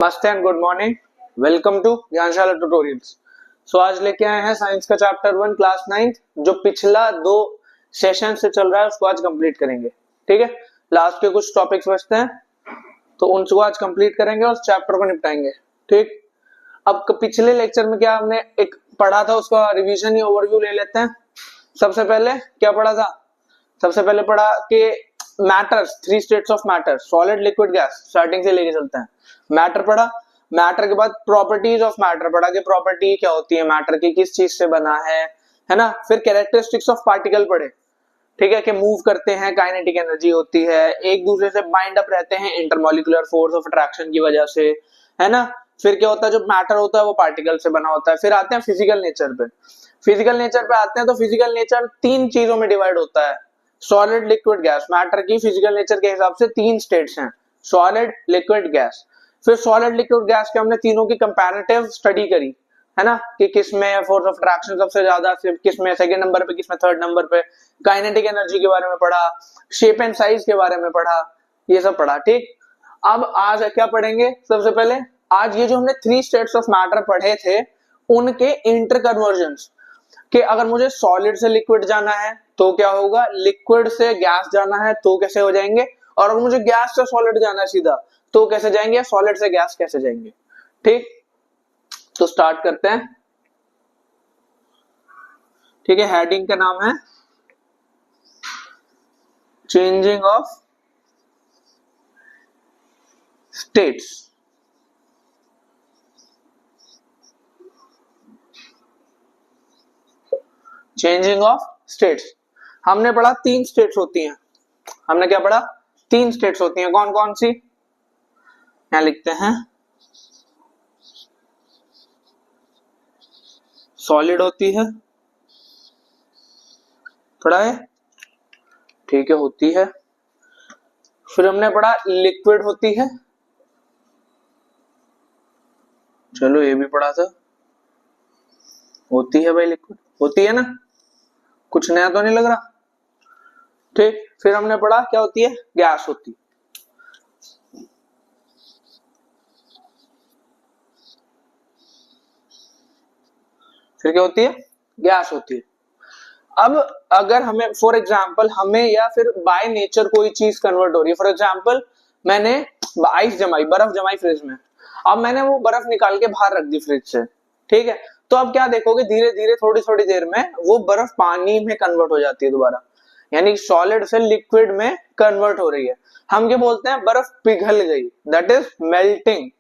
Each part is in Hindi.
नमस्ते and good morning. Welcome to Gyanshala tutorials. आज लेके आए हैं साइंस का चैप्टर 1 क्लास 9 जो पिछला 2 सेशन से चल रहा है उसको आज कंप्लीट करेंगे। ठीक है, लास्ट के कुछ टॉपिक्स बचते हैं तो उनको आज कंप्लीट करेंगे और चैप्टर को निपटाएंगे। ठीक, अब पिछले लेक्चर में क्या हमने एक पढ़ा था उसका रिवीजन या ओवरव्यू ले लेते हैं। सबसे पहले क्या पढ़ा था? सबसे पहले पढ़ा कि matters, 3 states of matter, solid, liquid, gas. Starting से लेके चलते हैं। मैटर पढ़ा, मैटर के बाद प्रॉपर्टीज ऑफ मैटर पढ़ा कि प्रॉपर्टी क्या होती है मैटर की, किस चीज से बना है ना। फिर कैरेक्टरिस्टिक्स ऑफ पार्टिकल पढ़े, ठीक है, कि मूव करते हैं, काइनेटिक एनर्जी होती है, एक दूसरे से बाइंड अप रहते हैं इंटरमॉलिक्यूलर फोर्स ऑफ अट्रैक्शन की वजह से, है ना। फिर क्या होता है, जो मैटर होता है वो पार्टिकल से बना होता है। फिर आते हैं फिजिकल नेचर पे। फिजिकल नेचर पे आते हैं तो फिजिकल नेचर 3 चीजों में डिवाइड होता है, सॉलिड, लिक्विड, गैस। मैटर की फिजिकल नेचर के हिसाब से 3 स्टेट्स हैं, सॉलिड, लिक्विड, गैस। फिर सॉलिड, लिक्विड, गैस के हमने तीनों की कंपैरेटिव स्टडी करी, है ना, कि किसमें फोर्स ऑफ अट्रैक्शन सबसे ज्यादा, किसमें सेकंड नंबर पे, किसमें थर्ड नंबर पे। काइनेटिक एनर्जी के बारे में पढ़ा, शेप एंड साइज के बारे में पढ़ा, ये सब पढ़ा। ठीक, अब आज क्या पढ़ेंगे? सबसे पहले आज ये जो हमने 3 स्टेट्स ऑफ मैटर पढ़े थे उनके इंटर कन्वर्जन्स, कि अगर मुझे सॉलिड से लिक्विड जाना है तो क्या होगा, लिक्विड से गैस जाना है तो कैसे हो जाएंगे, और अगर मुझे गैस से सॉलिड जाना है सीधा तो कैसे जाएंगे, सॉलिड से गैस कैसे जाएंगे। ठीक, तो स्टार्ट करते हैं। ठीक है, हेडिंग का नाम है changing of states. Changing of states हमने पढ़ा 3 स्टेट्स होती हैं। हमने क्या पढ़ा? 3 स्टेट्स होती हैं। कौन कौन सी? यहां लिखते हैं, सॉलिड होती है, पढ़ा है, ठीक है, होती है। फिर हमने पढ़ा लिक्विड होती है, चलो ये भी पढ़ा था, होती है भाई, लिक्विड होती है ना, कुछ नया तो नहीं लग रहा। ठीक, फिर हमने पढ़ा क्या होती है, गैस होती है। फिर क्या होती है, गैस होती है। अब अगर हमें फॉर एग्जांपल हमें या फिर बाय नेचर कोई चीज कन्वर्ट हो रही है, फॉर एग्जांपल मैंने आइस जमाई, बर्फ जमाई फ्रिज में, अब मैंने वो बर्फ निकाल के बाहर रख दी फ्रिज से, ठीक है, तो अब क्या देखोगे, धीरे धीरे थोड़ी थोड़ी देर में वो बर्फ पानी में कन्वर्ट हो जाती है दोबारा, यानी सॉलिड से लिक्विड में कन्वर्ट हो रही है। हम क्या बोलते हैं, बर्फ पिघल गई, दैट इज मेल्टिंग।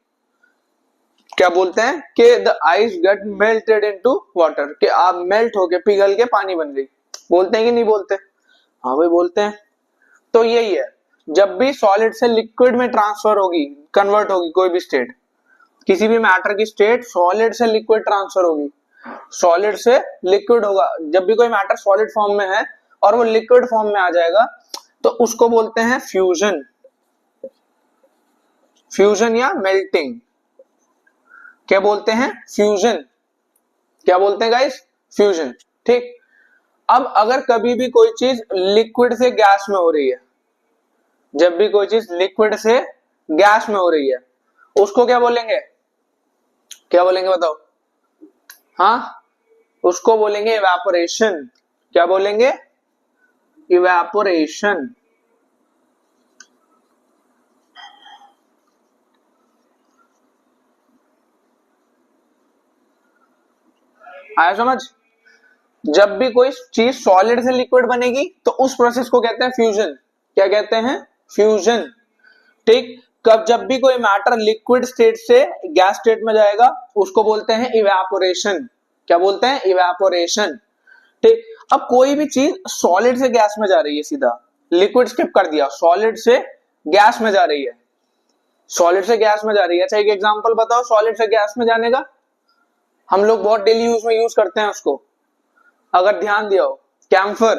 क्या बोलते हैं कि the ice get melted into water, कि आप मेल्ट होके पिघल के पानी बन गई। बोलते हैं कि नहीं बोलते? हाँ भाई बोलते हैं। तो यही है, जब भी सॉलिड से लिक्विड में ट्रांसफर होगी, कन्वर्ट होगी कोई भी स्टेट, किसी भी मैटर की स्टेट सॉलिड से लिक्विड ट्रांसफर होगी, सॉलिड से लिक्विड होगा। जब भी कोई मैटर सॉलिड फॉर्म में है और वो लिक्विड फॉर्म में आ जाएगा तो उसको बोलते हैं फ्यूजन, फ्यूजन या मेल्टिंग। क्या बोलते हैं? फ्यूजन। क्या बोलते हैं गाइस? फ्यूजन। ठीक, अब अगर कभी भी कोई चीज लिक्विड से गैस में हो रही है, जब भी कोई चीज लिक्विड से गैस में हो रही है उसको क्या बोलेंगे? क्या बोलेंगे बताओ? हाँ, उसको बोलेंगे इवेपोरेशन। क्या बोलेंगे? इवेपोरेशन। आया समझ? जब भी कोई चीज सॉलिड से लिक्विड बनेगी तो उस प्रोसेस को कहते हैं फ्यूजन। क्या कहते हैं? फ्यूजन। ठीक, कब जब भी कोई मैटर लिक्विड स्टेट से गैस स्टेट में जाएगा उसको बोलते हैं इवेपोरेशन। क्या बोलते हैं? इवेपोरेशन। ठीक, अब कोई भी चीज सॉलिड से गैस में जा रही है, सीधा लिक्विड स्किप कर दिया, सॉलिड से गैस में जा रही है, सॉलिड से गैस में जा रही है। अच्छा, एक एग्जांपल बताओ सॉलिड से गैस में जाने का। हम लोग बहुत डेली यूज में यूज करते हैं उसको, अगर ध्यान दिया हो, कैम्फर।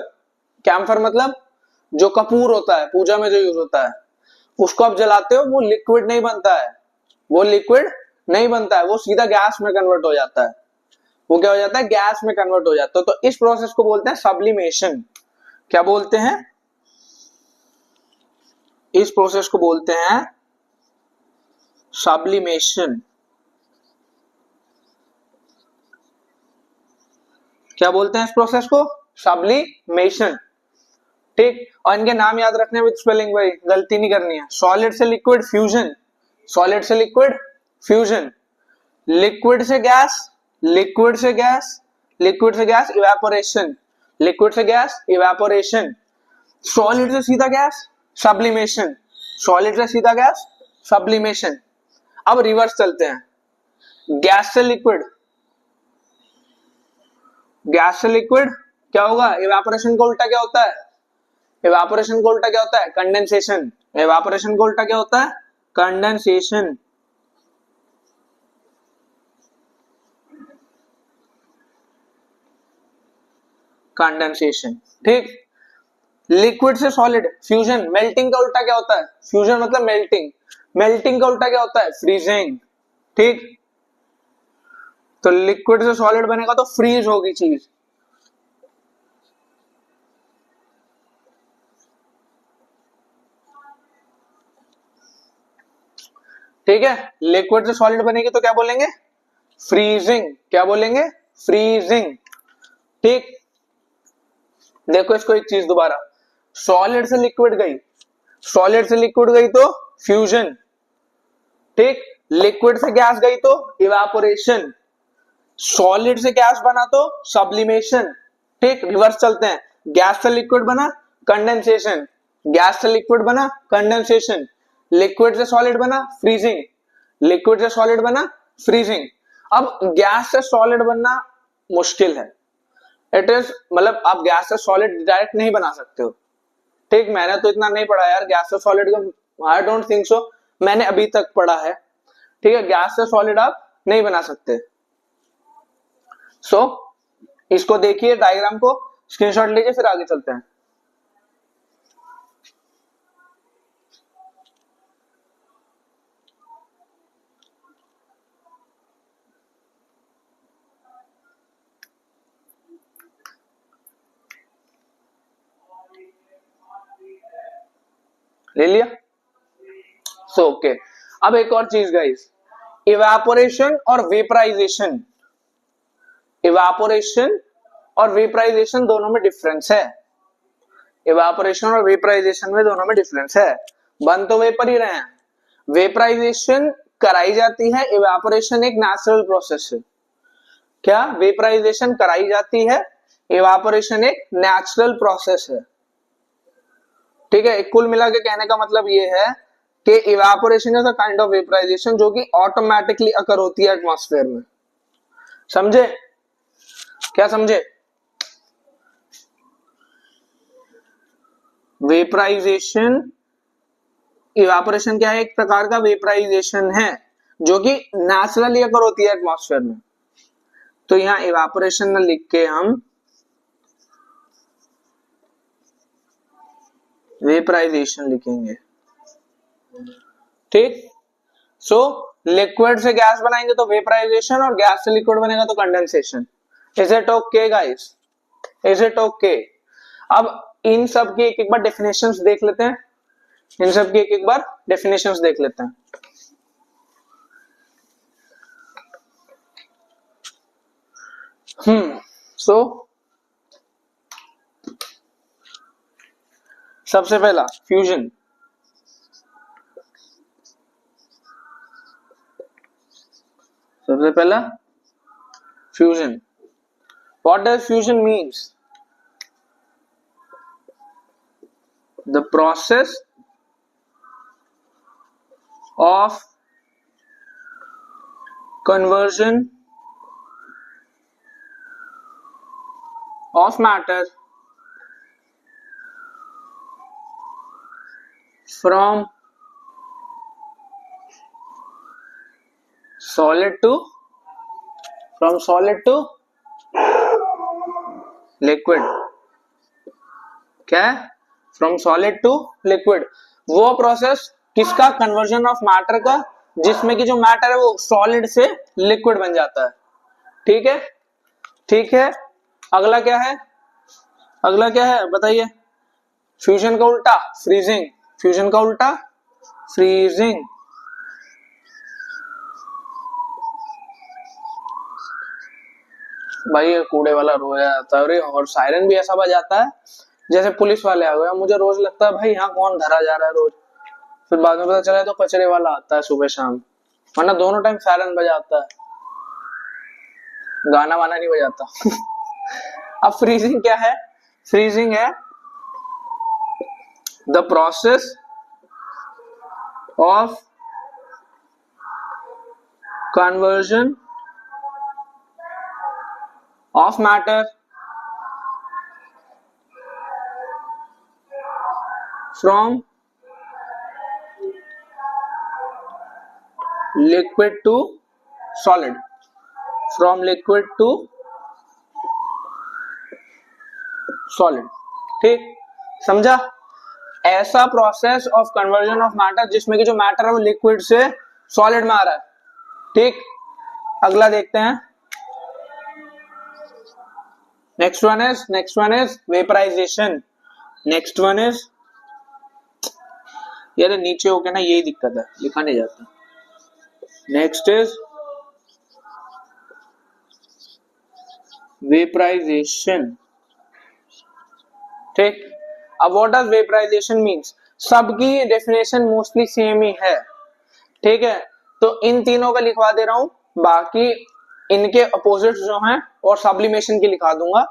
कैम्फर मतलब जो कपूर होता है, पूजा में जो यूज होता है, उसको आप जलाते हो, वो लिक्विड नहीं बनता है, वो लिक्विड नहीं बनता है, वो सीधा गैस में कन्वर्ट हो जाता है। वो क्या हो जाता है? गैस में कन्वर्ट हो जाता है। तो इस प्रोसेस को बोलते हैं सब्लिमेशन। क्या बोलते हैं? इस प्रोसेस को बोलते हैं सब्लिमेशन। क्या बोलते हैं इस प्रोसेस को? सब्लिमेशन। ठीक, और इनके नाम याद रखने विद स्पेलिंग भाई, गलती नहीं करनी है। सॉलिड से लिक्विड फ्यूजन, सॉलिड से लिक्विड फ्यूजन, लिक्विड से गैस, लिक्विड से गैस, लिक्विड से गैस इवेपोरेशन, लिक्विड से गैस इवेपोरेशन, सॉलिड से सीधा गैस सब्लिमेशन, सॉलिड से सीधा गैस सब्लिमेशन। अब रिवर्स चलते हैं, गैस से लिक्विड, गैस से लिक्विड क्या होगा? इवेपोरेशन को उल्टा क्या होता है? इवेपोरेशन को उल्टा क्या होता है? कंडेंसेशन। इवेपोरेशन को उल्टा क्या होता है? कंडेंसेशन। कंडेंसेशन। ठीक, लिक्विड से सॉलिड फ्यूजन, मेल्टिंग का उल्टा क्या होता है? फ्यूजन मतलब मेल्टिंग, मेल्टिंग का उल्टा क्या होता है? फ्रीजिंग। ठीक, तो लिक्विड से सॉलिड बनेगा तो फ्रीज होगी चीज। ठीक है, लिक्विड से सॉलिड बनेगी तो क्या बोलेंगे? फ्रीजिंग। क्या बोलेंगे? फ्रीजिंग। ठीक, देखो इसको एक चीज दोबारा, सॉलिड से लिक्विड गई, सॉलिड से लिक्विड गई तो फ्यूजन। ठीक, लिक्विड से गैस गई तो इवेपोरेशन, सॉलिड से गैस बना तो सब्लिमेशन। ठीक, रिवर्स चलते हैं, गैस से लिक्विड बना कंडेंसेशन, गैस से लिक्विड बना कंडेंसेशन, लिक्विड से सॉलिड बना फ्रीजिंग, लिक्विड से सॉलिड बना फ्रीजिंग। अब गैस से सॉलिड बनना मुश्किल है, इट इज मतलब आप गैस से सॉलिड डायरेक्ट नहीं बना सकते हो। ठीक, मैंने तो इतना नहीं पढ़ा यार गैस से सॉलिड का, आई डोंट थिंक सो, मैंने अभी तक पढ़ा है। ठीक है, गैस से सॉलिड आप नहीं बना सकते। सो इसको देखिए, डायग्राम को स्क्रीनशॉट लीजिए, फिर आगे चलते हैं। ले लिया? सो ओके, अब एक और चीज गाइस, इवेपोरेशन और वेपराइजेशन, इवेपोरेशन और वेपराइजेशन दोनों में डिफरेंस है। इवेपोरेशन और वेपराइजेशन में दोनों में डिफरेंस है, बन तो वेपर ही रहे हैं। वेपराइजेशन कराई जाती है, इवेपोरेशन एक नेचुरल प्रोसेस है। क्या? वेपराइजेशन कराई जाती है, इवेपोरेशन एक नेचुरल प्रोसेस है। ठीक है, कुल मिला के कहने का मतलब ये है कि evaporation is a kind of vaporization जो कि ऑटोमेटिकली अकर होती है एटमॉस्फेयर में। समझे? क्या समझे? वेपराइजेशन, इवेपोरेशन क्या है? एक प्रकार का वेपराइजेशन है जो कि नेचुरली अकर होती है एटमॉस्फेयर में। तो यहां इवेपोरेशन न लिख के हम वेपराइजेशन लिखेंगे। ठीक, सो लिक्विड से गैस बनाएंगे तो वेपराइजेशन, और गैस से लिक्विड बनेगा तो condensation. Is it okay guys? Is it okay? अब इन सब की एक एक बार डेफिनेशंस देख लेते हैं, इन सब की एक एक बार डेफिनेशंस देख लेते हैं। सो सबसे पहला फ्यूजन, सबसे पहला fusion. What does fusion means? The process of conversion of matter from solid to liquid। क्या है? From solid to liquid. वो प्रोसेस किसका? कन्वर्जन ऑफ मैटर का, जिसमें कि जो मैटर है वो सॉलिड से लिक्विड बन जाता है। ठीक है, ठीक है। अगला क्या है? अगला क्या है बताइए? फ्यूजन का उल्टा फ्रीजिंग, फ्यूजन का उल्टा फ्रीजिंग। भाई ये कूड़े वाला रोया जाता है, और सायरन भी ऐसा बजाता है जैसे पुलिस वाले आ गए। मुझे रोज लगता है भाई यहाँ कौन धरा जा रहा है रोज, फिर बाद में पता चला तो कचरे वाला आता है सुबह शाम, वरना दोनों टाइम सायरन बजाता है, गाना वाना नहीं बजाता। अब फ्रीजिंग क्या है? फ्रीजिंग है the process of conversion of matter from liquid to solid, from liquid to solid. ठीक, समझा? ऐसा process of conversion of matter जिसमें कि जो मैटर है वो लिक्विड से सॉलिड में आ रहा है। ठीक, अगला देखते हैं। Next one is vaporization. Next one is, यार नीचे हो गया ना, यही दिक्कत है, लिखा नहीं जाता। Next is vaporization. ठीक, अब व्हाट डज वेपराइजेशन मीन्स? सबकी डेफिनेशन मोस्टली सेम ही है। ठीक है, तो इन तीनों का लिखवा दे रहा हूं, बाकी इनके अपोजिट जो हैं और सब्लिमेशन की लिखा दूंगा।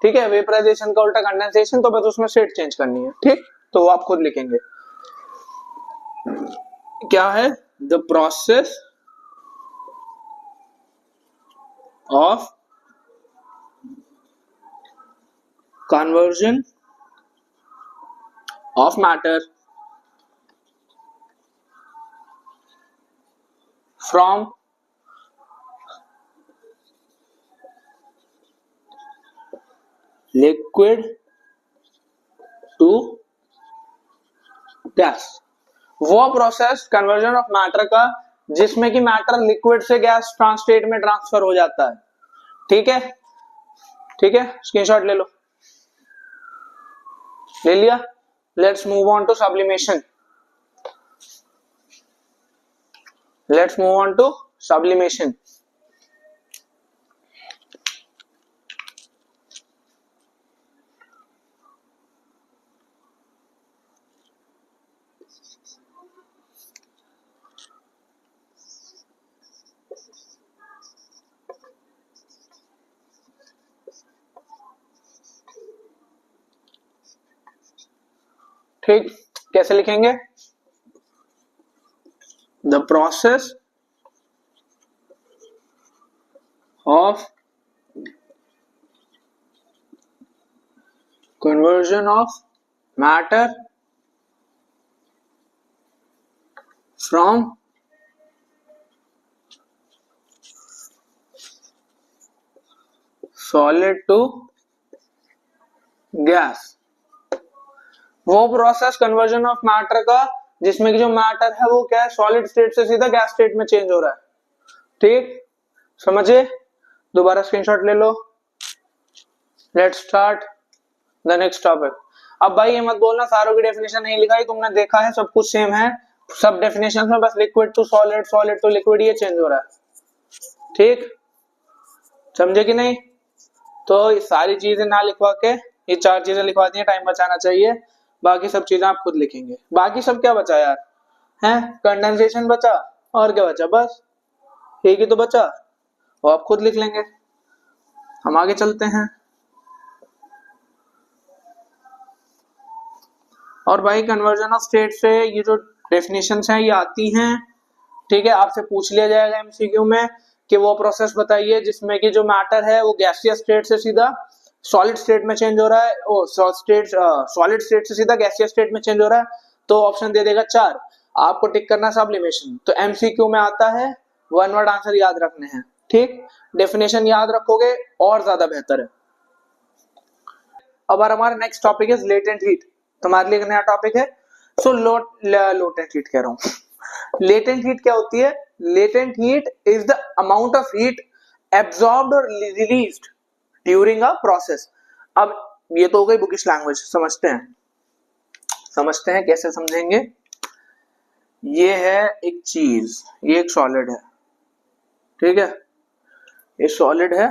ठीक है, वेपराइजेशन का उल्टा कंडेंसेशन, तो बस उसमें स्टेट चेंज करनी है। ठीक, तो वो आप खुद लिखेंगे। क्या है? The process of conversion of matter from liquid to gas। वो प्रोसेस कन्वर्जन ऑफ मैटर का जिसमें कि मैटर लिक्विड से गैस स्टेट में ट्रांसफर हो जाता है। ठीक है, ठीक है, स्क्रीनशॉट ले लो। ले लिया? Let's move on to sublimation. Let's move on to sublimation. ठीक, कैसे लिखेंगे? The process of conversion of matter from solid to gas. वो प्रोसेस कन्वर्जन ऑफ मैटर का जिसमें कि जो मैटर है वो क्या है, सॉलिड स्टेट से सीधा गैस स्टेट में चेंज हो रहा है। ठीक, समझे? दोबारा स्क्रीनशॉट ले लो। Let's start the next topic. अब भाई ये मत बोलना सारों की डेफिनेशन नहीं लिखा है, तुमने देखा है सब कुछ सेम है, सब डेफिनेशन में बस liquid to solid, solid to liquid ये चेंज हो रहा है। ठीक, समझे कि नहीं? तो ये सारी चीजें ना लिखवा के ये 4 चीजें लिखवा दी, टाइम बचाना चाहिए। बाकी सब चीजें आप खुद लिखेंगे। बाकी सब क्या बचा यार? हैं, कंडेंसेशन बचा और क्या बचा? बस एक ही तो बचा, वो आप खुद लिख लेंगे। हम आगे चलते हैं। और भाई कन्वर्जन ऑफ स्टेट से ये जो डेफिनेशंस हैं ये आती हैं। ठीक है, आपसे पूछ लिया जाएगा एमसीक्यू में कि वो प्रोसेस बताइए जिसमें कि जो मैटर है वो गैसियस स्टेट से सीधा सॉलिड स्टेट में चेंज हो रहा है, सॉलिड स्टेट से सीधा गैसियस स्टेट में चेंज हो रहा है। तो ऑप्शन दे देगा 4, आपको टिक करना सब्लिमेशन। तो एमसीक्यू में आता है, वन वर्ड आंसर याद रखने हैं। ठीक, डेफिनेशन याद रखोगे और ज्यादा बेहतर है। अब हमारा नेक्स्ट टॉपिक है लेटेंट हीट। तुम्हारे लिए एक नया टॉपिक है। सो लेटेंट हीट कह रहा हूं। लेटेंट हीट क्या होती है? Latent heat is the amount of heat absorbed और रिलीज्ड ड्यूरिंग अ प्रोसेस। अब ये तो हो गई बुकिश लैंग्वेज, समझते हैं कैसे समझेंगे। ये है एक चीज, ये एक सॉलिड है। ठीक है, ये सॉलिड है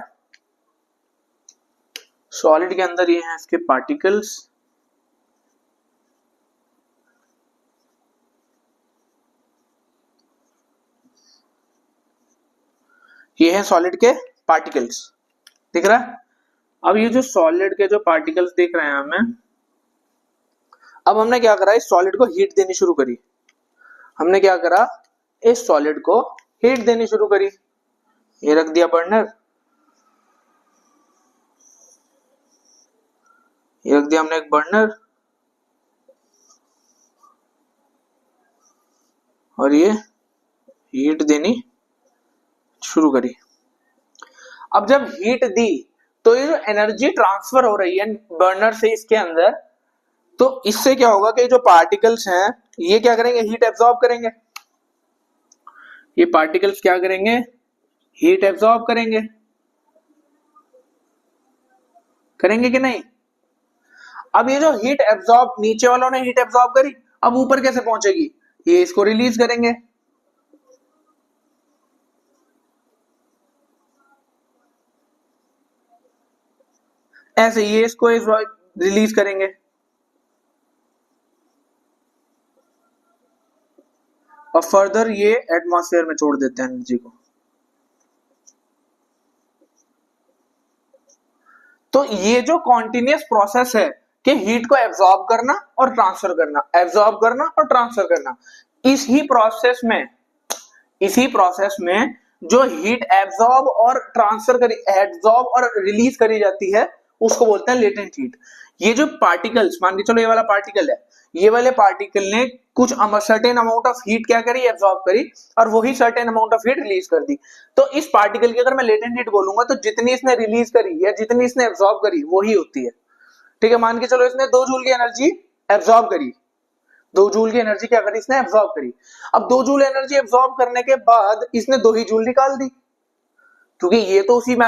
सॉलिड के अंदर ये हैं इसके पार्टिकल्स, ये हैं सॉलिड के पार्टिकल्स, दिख रहा है। अब ये जो सॉलिड के जो पार्टिकल्स दिख रहे हैं हमें, अब हमने क्या करा, इस सॉलिड को हीट देनी शुरू करी। हमने क्या करा, इस सॉलिड को हीट देनी शुरू करी। ये रख दिया बर्नर, ये रख दिया हमने एक बर्नर, और ये हीट देनी शुरू करी। अब जब हीट दी तो ये जो एनर्जी ट्रांसफर हो रही है बर्नर से इसके अंदर, तो इससे क्या होगा कि जो पार्टिकल्स हैं ये क्या करेंगे, हीट एब्जॉर्ब करेंगे। ये पार्टिकल्स क्या करेंगे, हीट एब्जॉर्ब करेंगे, करेंगे कि नहीं। अब ये जो हीट एब्जॉर्ब, नीचे वालों ने हीट एब्जॉर्ब करी, अब ऊपर कैसे पहुंचेगी, ये इसको रिलीज करेंगे। ऐसे ये इसको रिलीज करेंगे, और फर्दर ये एटमॉस्फेयर में छोड़ देते हैं एनर्जी को। तो ये जो कॉन्टिन्यूस प्रोसेस है कि हीट को एब्जॉर्ब करना और ट्रांसफर करना, एब्जॉर्ब करना और ट्रांसफर करना, इसी प्रोसेस में जो हीट एब्जॉर्ब और ट्रांसफर करी, एब्जॉर्ब और रिलीज करी जाती है, उसको बोलते हैं लेटेंट हीट। ये जो पार्टिकल्स, मान के चलो ये वाला पार्टिकल है, ये वाले पार्टिकल ने कुछ सर्टेन अमाउंट ऑफ हीट क्या करी, एब्जॉर्ब करी, और वही certain amount of heat release कर दी। तो इस पार्टिकल की अगर मैं लेटेंट हीट बोलूंगा तो जितनी इसने रिलीज करी या जितनी इसने एब्जॉर्ब करी वही होती है। ठीक है, मान के चलो इसने 2 जूल की एनर्जी एब्जॉर्ब करी, 2 जूल की एनर्जी क्या करी, इसने एब्जॉर्ब करी। अब 2 जूल एनर्जी एब्जॉर्ब करने के बाद इसने 2 ही जूल निकाल दी, क्योंकि ये तो उसी में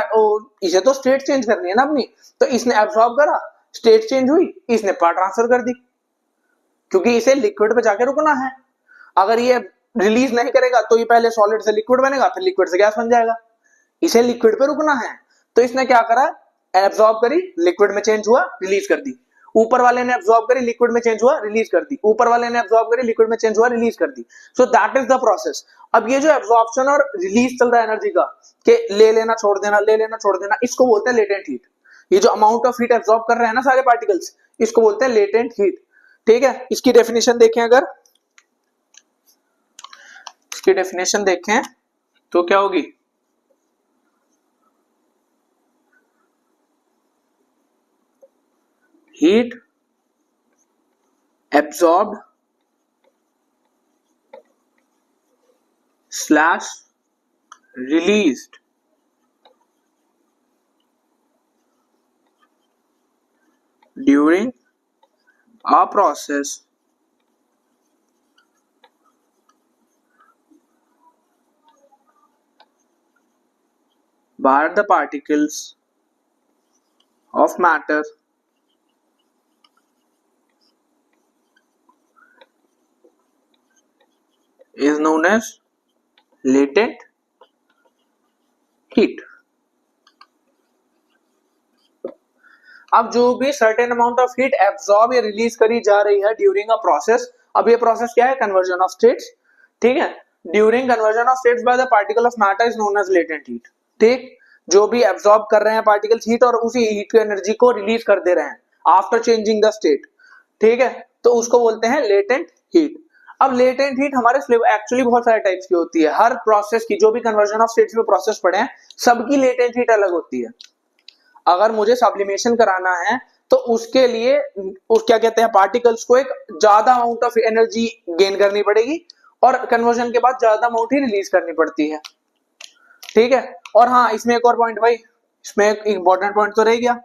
इसे तो स्टेट चेंज करनी है ना अपनी। तो इसने एब्जॉर्ब करा, स्टेट चेंज हुई, इसने पावर ट्रांसफर कर दी, क्योंकि इसे लिक्विड पे जाके रुकना है। अगर ये रिलीज नहीं करेगा तो ये पहले सॉलिड से लिक्विड बनेगा, फिर लिक्विड से गैस बन जाएगा। इसे लिक्विड पे रुकना है, तो इसने क्या करा, एब्जॉर्ब करी, लिक्विड में चेंज हुआ, रिलीज कर दी। ऊपर वाले ने एब्जॉर्ब करी, लिक्विड में चेंज हुआ, रिलीज कर दी। ऊपर वाले ने एब्जॉर्ब करी, लिक्विड में चेंज हुआ, रिलीज कर दी। So that is the process. अब ये जो एब्जॉर्प्शन और रिलीज चल रहा है एनर्जी का, कि ले लेना छोड़ देना, ले लेना छोड़ देना, इसको बोलते हैं लेटेंट हीट। ये जो अमाउंट ऑफ हीट एब्जॉर्ब कर रहे हैं ना सारे पार्टिकल्स, इसको बोलते हैं लेटेंट हीट। ठीक है, इसकी डेफिनेशन देखें, अगर इसकी डेफिनेशन देखें तो क्या होगी, heat absorbed slash released during a process where the particles of matter is known as latent heat। अब जो भी certain amount of heat absorb या रिलीज करी जा रही है ड्यूरिंग अ प्रोसेस, अब ये प्रोसेस क्या है, कन्वर्जन ऑफ स्टेट्स। ठीक है, during conversion of states by the particle of matter is known as latent heat. ठीक, जो भी एब्जॉर्ब कर रहे हैं पार्टिकल्स हीट और उसी हीट की एनर्जी को रिलीज कर दे रहे हैं आफ्टर चेंजिंग द स्टेट, ठीक है, तो उसको बोलते हैं लेटेंट हीट। अब लेटेंट हीट हमारे एक्चुअली बहुत सारे टाइप्स की होती है। हर प्रोसेस की, जो भी कन्वर्जन ऑफ स्टेट्स में प्रोसेस पढ़े हैं, सबकी लेटेंट हीट अलग होती है। अगर मुझे सब्लिमेशन कराना है तो उसके लिए उस क्या कहते हैं, पार्टिकल्स को एक ज्यादा अमाउंट ऑफ एनर्जी गेन करनी पड़ेगी और कन्वर्जन के बाद ज्यादा अमाउंट ही रिलीज करनी पड़ती है। ठीक है, और हाँ इसमें एक और पॉइंट भाई, इसमें एक इंपॉर्टेंट पॉइंट तो रह गया,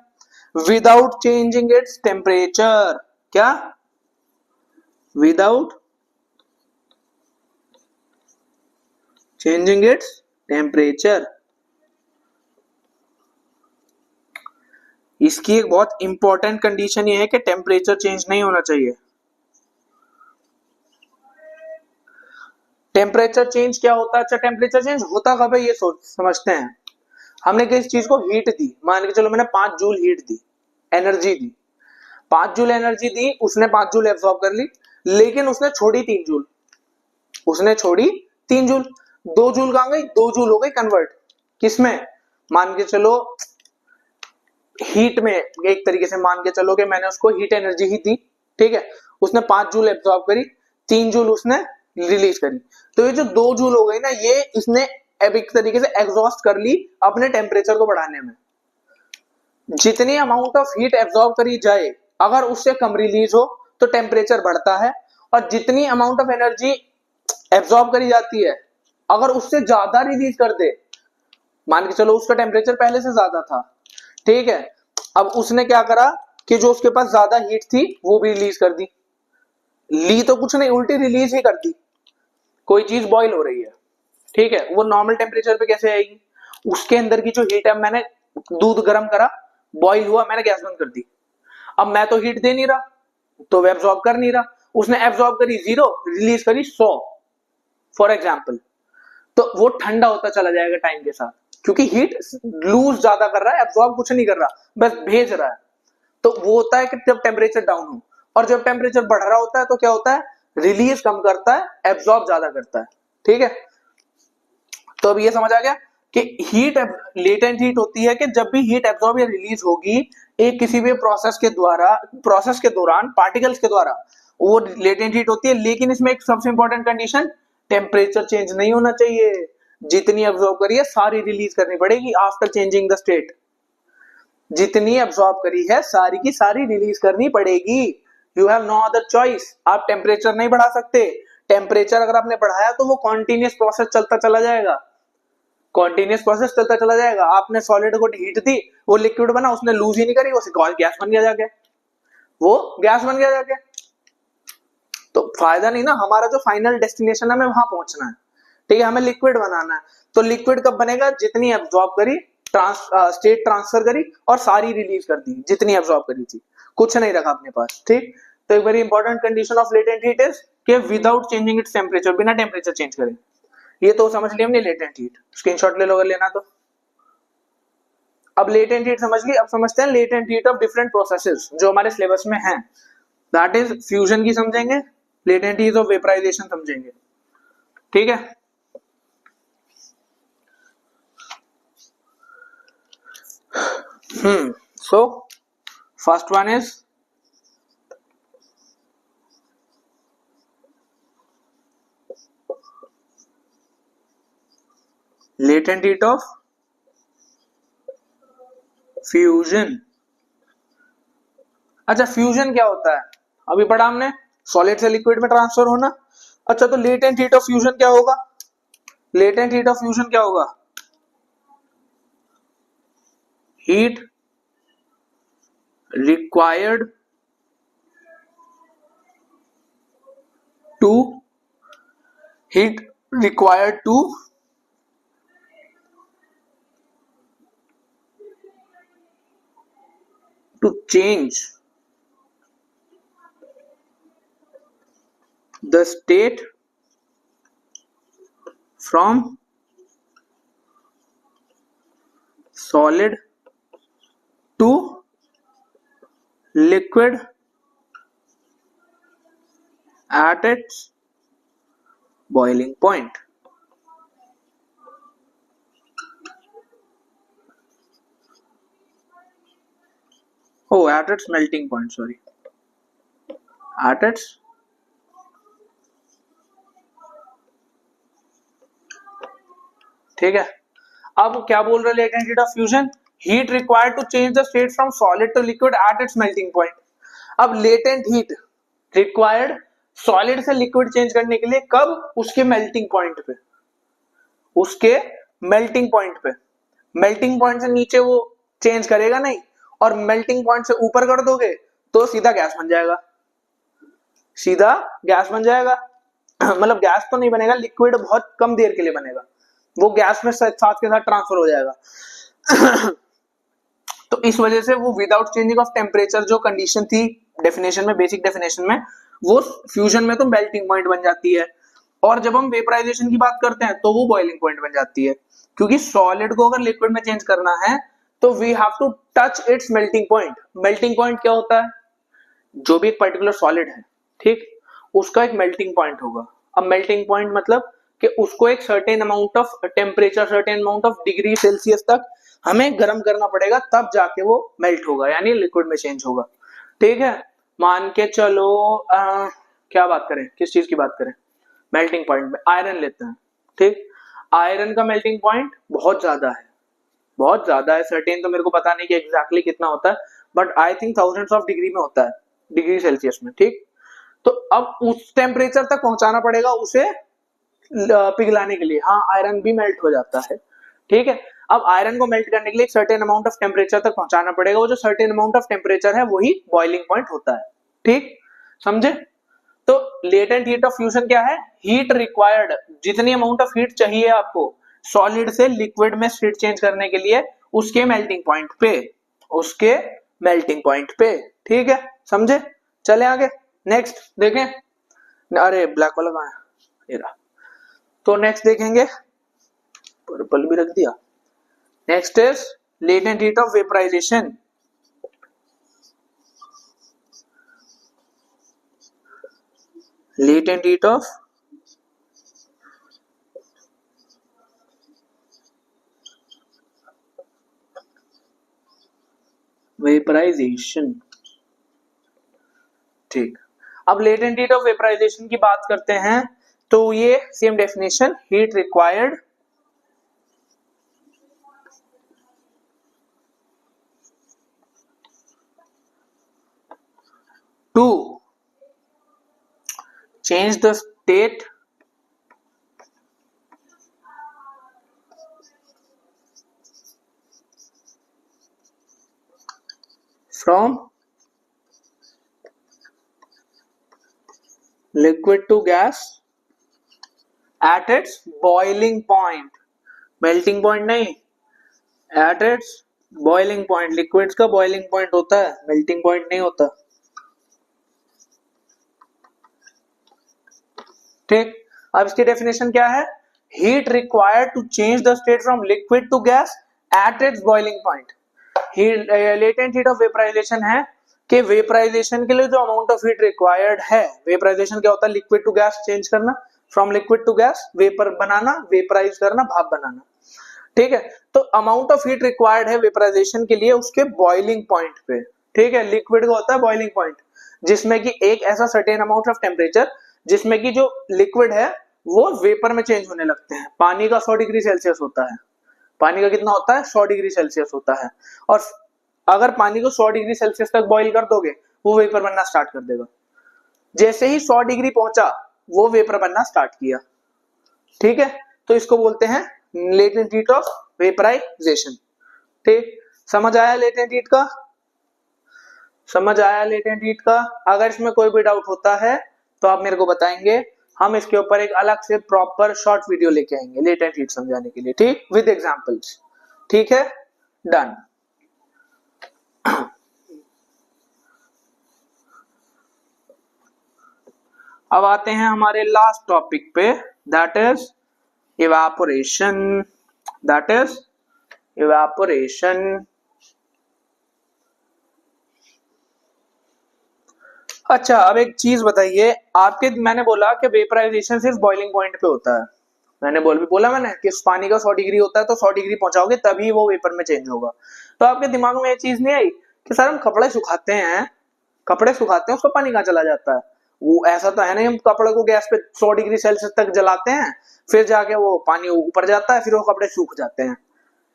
विदाउट चेंजिंग इट्स टेम्परेचर। क्या, विदाउट चेंजिंग इट्स टेम्परेचर। इसकी एक बहुत इंपॉर्टेंट कंडीशन ये है कि टेम्परेचर चेंज नहीं होना चाहिए। टेम्परेचर चेंज क्या होता है, अच्छा टेम्परेचर चेंज होता कब है ये समझते हैं। हमने किसी चीज को हीट दी, मान के चलो मैंने 5 जूल हीट दी, एनर्जी दी, 5 जूल एनर्जी दी, उसने 5 जूल एब्जॉर्ब कर ली, लेकिन उसने छोड़ी 3 जूल, उसने छोड़ी 3 जूल, 2 जूल कहां गई, 2 जूल हो गई कन्वर्ट किसमें, मान के चलो हीट में, एक तरीके से मान के चलो कि मैंने उसको हीट एनर्जी ही दी, ठीक है, उसने 5 जूल एब्जॉर्ब करी, 3 जूल उसने रिलीज करी, तो ये जो 2 जूल हो गई ना, ये इसने अब एक तरीके से एग्जॉस्ट कर ली अपने टेम्परेचर को बढ़ाने में। जितनी अमाउंट ऑफ हीट एब्जॉर्ब करी जाए, अगर उससे कम रिलीज हो तो टेम्परेचर बढ़ता है, और जितनी अमाउंट ऑफ एनर्जी एब्जॉर्ब करी जाती है, अगर उससे ज्यादा रिलीज कर दे, मान के चलो उसका टेम्परेचर पहले से ज्यादा था, ठीक है, अब उसने क्या करा कि जो उसके पास ज्यादा हीट थी वो भी रिलीज कर दी, ली तो कुछ नहीं, उल्टी रिलीज ही कर दी। कोई चीज बॉईल हो रही है, ठीक है, वो नॉर्मल टेम्परेचर पे कैसे आएगी, उसके अंदर की जो हीट है, मैंने दूध गर्म करा, बॉईल हुआ, मैंने गैस बंद कर दी, अब मैं तो हीट दे नहीं रहा, तो वो एब्जॉर्ब कर नहीं रहा, उसने एब्जॉर्ब करी 0, रिलीज करी 100 फॉर एग्जाम्पल, तो वो ठंडा होता चला जाएगा टाइम के साथ, क्योंकि हीट लूज ज्यादा कर रहा है, एब्जॉर्ब कुछ नहीं कर रहा, बस भेज रहा है। तो वो होता है कि जब टेम्परेचर डाउन हो, और जब टेम्परेचर बढ़ रहा होता है तो क्या होता है, रिलीज कम करता है, एब्जॉर्ब ज्यादा करता है, ठीक है। तो अब ये समझ आ गया कि हीट लेटेंट हीट होती है कि जब भी हीट एब्जॉर्ब या रिलीज होगी एक किसी भी प्रोसेस के द्वारा, प्रोसेस के दौरान पार्टिकल्स के द्वारा, वो लेटेंट हीट होती है, लेकिन इसमें एक सबसे इंपॉर्टेंट कंडीशन, टेम्परेचर चेंज नहीं होना चाहिए, जितनी एब्जॉर्ब करी है सारी रिलीज करनी पड़ेगी आफ्टर चेंजिंग द स्टेट, जितनी एब्जॉर्ब करी है सारी की सारी रिलीज करनी पड़ेगी, you have no other choice, आप टेम्परेचर नहीं बढ़ा सकते, टेम्परेचर अगर आपने बढ़ाया तो वो कॉन्टिन्यूस प्रोसेस चलता चला जाएगा, कॉन्टिन्यूस प्रोसेस चलता चला जाएगा, आपने सॉलिड को हीट दी, वो लिक्विड बना, उसने लूज ही नहीं करी, वो गैस बन गया जाके, वो गैस बन गया जाके, तो फायदा नहीं ना, हमारा जो फाइनल डेस्टिनेशन है हमें वहां पहुंचना है, ठीक है, हमें लिक्विड बनाना है, तो लिक्विड कब बनेगा, जितनी एब्जॉर्ब करी, स्टेट ट्रांसफर करी और सारी रिलीज कर दी, जितनी एब्जॉर्ब करी थी, कुछ नहीं रखा अपने पास, ठीक। तो एक very important condition of latent heat is कि विदाउट चेंजिंग इट्स टेम्परेचर, बिना टेम्परेचर चेंज करे, ये तो समझ लिया हमने लेटेंट हीट, स्क्रीनशॉट ले लो अगर लेना तो। अब लेटेंट हीट समझ ली, अब समझते हैं latent heat of different processes जो हमारे सिलेबस में हैं, दैट इज फ्यूजन की समझेंगे, लेटेंट हीट ऑफ वेपराइजेशन समझेंगे, ठीक है। So first one is latent heat of fusion. अच्छा, फ्यूजन क्या होता है, अभी पढ़ा हमने, सॉलिड से लिक्विड में ट्रांसफर होना। अच्छा, तो लेटेंट हीट ऑफ फ्यूजन क्या होगा, लेटेंट हीट ऑफ फ्यूजन क्या होगा, heat required to change the state from solid to liquid at its boiling point। Oh, at its melting point, sorry, at its ठीक है। अब क्या बोल रहे latent heat of fusion, heat required to change the state from solid to liquid at its melting point. अब लेटेंट हीट रिक्वायर्ड सॉलिड से लिक्विड चेंज करने के लिए कब, उसके मेल्टिंग पॉइंट पे, उसके मेल्टिंग पॉइंट पे, मेल्टिंग पॉइंट से नीचे वो चेंज करेगा नहीं, और मेल्टिंग पॉइंट से ऊपर कर दोगे तो सीधा गैस बन जाएगा, सीधा गैस बन जाएगा मतलब गैस तो नहीं बनेगा, लिक्विड बहुत कम देर के लिए बनेगा, वो गैस में साथ के साथ ट्रांसफर हो जाएगा तो इस वजह से वो विदाउट चेंजिंग ऑफ टेम्परेचर जो कंडीशन थी डेफिनेशन में, बेसिक डेफिनेशन में, वो फ्यूजन में तो मेल्टिंग पॉइंट बन जाती है, और जब हम वेपराइजेशन की बात करते हैं तो वो बॉइलिंग पॉइंट बन जाती है, क्योंकि सॉलिड को अगर लिक्विड में चेंज करना है तो we have to touch its melting point. Melting point क्या होता है? जो भी एक पर्टिकुलर सॉलिड है, ठीक, उसका एक मेल्टिंग पॉइंट होगा। अब मेल्टिंग पॉइंट मतलब कि उसको एक certain amount of temperature, certain amount of degree Celsius तक हमें गर्म करना पड़ेगा, तब जाके वो मेल्ट होगा, यानी लिक्विड में चेंज होगा। ठीक है, मान के चलो क्या बात करें, किस चीज की बात करें? मेल्टिंग पॉइंट में आयरन लेते हैं। ठीक, आयरन का मेल्टिंग पॉइंट बहुत ज्यादा है, बहुत ज्यादा है। सर्टेन तो मेरे को पता नहीं कि एग्जैक्टली कितना होता है, but I think thousands of degree में होता है, डिग्री सेल्सियस में। ठीक, तो अब उस टेम्परेचर तक पहुंचाना पड़ेगा उसे पिघलाने के लिए। हाँ, आयरन भी मेल्ट हो जाता है। ठीक है, अब आयरन को मेल्ट करने के लिए एक सर्टेन अमाउंट ऑफ टेम्परेचर तक पहुंचाना पड़ेगा। वो जो सर्टेन अमाउंट ऑफ टेम्परेचर है वही बॉइलिंग पॉइंट होता है। ठीक, समझे? तो लेटेंट हीट ऑफ फ्यूजन क्या है? हीट रिक्वायर्ड, जितनी अमाउंट ऑफ हीट चाहिए आपको सॉलिड से लिक्विड में स्टेट चेंज करने के लिए, उसके मेल्टिंग पॉइंट पे, उसके मेल्टिंग पॉइंट पे। ठीक है, समझे? चले आगे, नेक्स्ट देखें। अरे ब्लैक वाला कहां है? ये रहा। तो नेक्स्ट देखेंगे, पर्पल भी रख दिया। Next is latent heat of vaporization. Latent heat of vaporization. ठीक, अब लेटेंट हीट ऑफ वेपराइजेशन की बात करते हैं, तो ये same definition, heat required to change the state from liquid to gas at its boiling point। melting point नहीं, at its boiling point। liquids का boiling point होता है, melting point नहीं होता। ठीक, अब इसकी डेफिनेशन क्या है? Heat required to change the state from liquid to gas at its boiling point. Latent heat of vaporization है कि वेपराइजेशन के लिए जो अमाउंट ऑफ हीट रिक्वायर्ड है, वेपराइजेशन क्या होता है? लिक्विड टू गैस चेंज करना, from liquid to gas, vapour बनाना, वेपराइज करना, भाप बनाना। ठीक है, तो अमाउंट ऑफ हीट रिक्वायर्ड है वेपराइजेशन के लिए उसके बॉइलिंग पॉइंट पे। ठीक है, लिक्विड का होता है बॉइलिंग पॉइंट, जिसमें कि एक ऐसा सर्टेन अमाउंट ऑफ टेम्परेचर जिसमें कि जो लिक्विड है वो वेपर में चेंज होने लगते हैं। पानी का 100 डिग्री सेल्सियस होता है। पानी का कितना होता है? 100 डिग्री सेल्सियस होता है। और अगर पानी को 100 डिग्री सेल्सियस तक बॉईल कर दोगे, वो वेपर बनना स्टार्ट कर देगा। जैसे ही 100 डिग्री पहुंचा, वो वेपर बनना स्टार्ट किया। ठीक है, तो इसको बोलते हैं लेटेंट हीट ऑफ वेपराइजेशन। ठीक, समझ आया लेटेंट हीट का? समझ आया लेटेंट हीट का? अगर इसमें कोई भी डाउट होता है तो आप मेरे को बताएंगे, हम इसके ऊपर एक अलग से प्रॉपर शॉर्ट वीडियो लेके आएंगे लेटेंट हीट समझाने के लिए। ठीक, विद एग्जांपल्स। ठीक है, डन। अब आते हैं हमारे लास्ट टॉपिक पे, that is evaporation. That is evaporation. अच्छा, अब एक चीज बताइए आपके, मैंने बोला कि वेपराइजेशन सिर्फ बॉइलिंग पॉइंट पे होता है। मैंने बोला कि पानी का 100 डिग्री होता है, तो 100 डिग्री पहुंचाओगे तभी वो वेपर में चेंज होगा। तो आपके दिमाग में ये चीज नहीं आई कि सर हम कपड़े सुखाते हैं, उसको पानी कहाँ चला जाता है? वो ऐसा तो है नहीं हम कपड़े को गैस पे 100 डिग्री सेल्सियस तक जलाते हैं, फिर जाके वो पानी ऊपर जाता है, फिर वो कपड़े सूख जाते हैं।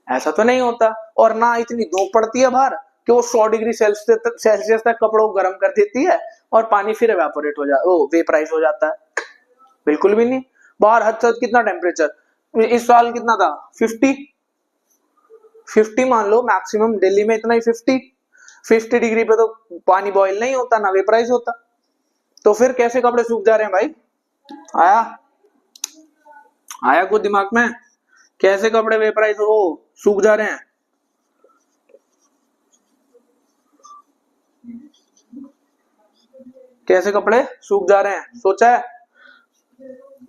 ऐसा तो नहीं होता। और ना इतनी धूप पड़ती है बाहर कि वो 100 डिग्री सेल्सियस तक कपड़ों को गर्म कर देती है और पानी फिर एवापोरेट हो जाता, वो वेपराइज हो जाता है। बिल्कुल भी नहीं। बाहर हद से कितना टेम्परेचर इस साल कितना था? 50 मान लो मैक्सिमम, दिल्ली में इतना ही 50 डिग्री पे तो पानी बॉईल नहीं होता, ना वेपराइज होता। तो फिर कैसे कपड़े सूख जा रहे हैं भाई? आया कुछ दिमाग में? कैसे कपड़े वेपराइज हो सूख जा रहे हैं? कैसे कपड़े सूख जा रहे हैं? सोचा है?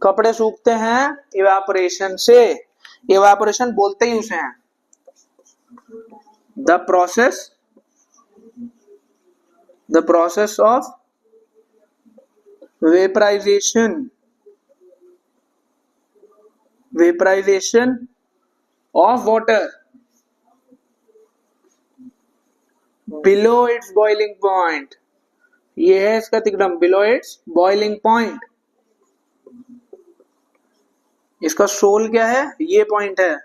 कपड़े सूखते हैं इवापोरेशन से। इवापोरेशन बोलते ही उसे हैं। The process of vaporization of water below its boiling point. ये है इसका तिकड़म, बिलो इट्स बॉइलिंग पॉइंट। इसका सोल क्या है, ये पॉइंट है।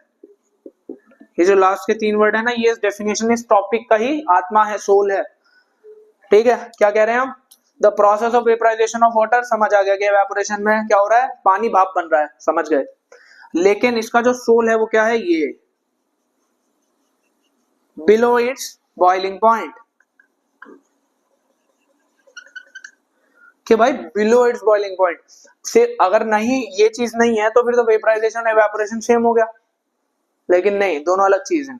ये जो लास्ट के 3 वर्ड है ना, ये डेफिनेशन इस टॉपिक का ही आत्मा है, सोल है। ठीक है, क्या कह रहे हैं हम, the process of vaporization of water, समझ आ गया कि एवेपोरेशन में क्या हो रहा है, पानी भाप बन रहा है, समझ गए। लेकिन इसका जो सोल है वो क्या है, ये बिलो इट्स बॉइलिंग पॉइंट। कि भाई बिलो इट्स बॉइलिंग पॉइंट से अगर नहीं, ये चीज नहीं है, तो फिर तो वेपराइजेशन एवेपोरेशन सेम हो गया। लेकिन नहीं, दोनों अलग चीज हैं।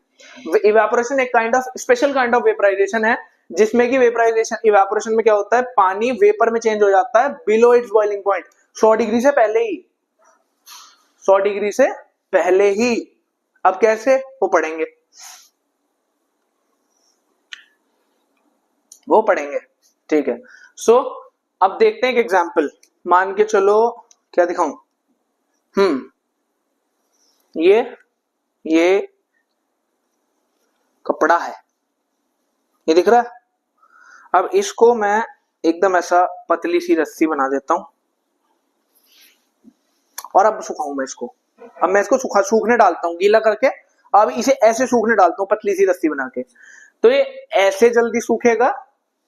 इवेपोरेशन एक kind of special kind of vaporization है, जिसमें कि वेपराइजेशन इवेपोरेशन में क्या होता है, पानी वेपर में चेंज हो जाता है below its boiling point, 100 degree से पहले ही, 100 डिग्री से पहले ही। अब कैसे, वो पढ़ेंगे, वो पढ़ेंगे। ठीक है, सो अब देखते हैं एक एग्जांपल। मान के चलो, क्या दिखाऊं, ये कपड़ा है, ये दिख रहा है। अब इसको मैं एकदम ऐसा पतली सी रस्सी बना देता हूं और अब सुखाऊं मैं इसको। अब मैं इसको सूखने डालता हूं, गीला करके। अब इसे ऐसे सूखने डालता हूं पतली सी रस्सी बना के, तो ये ऐसे जल्दी सूखेगा,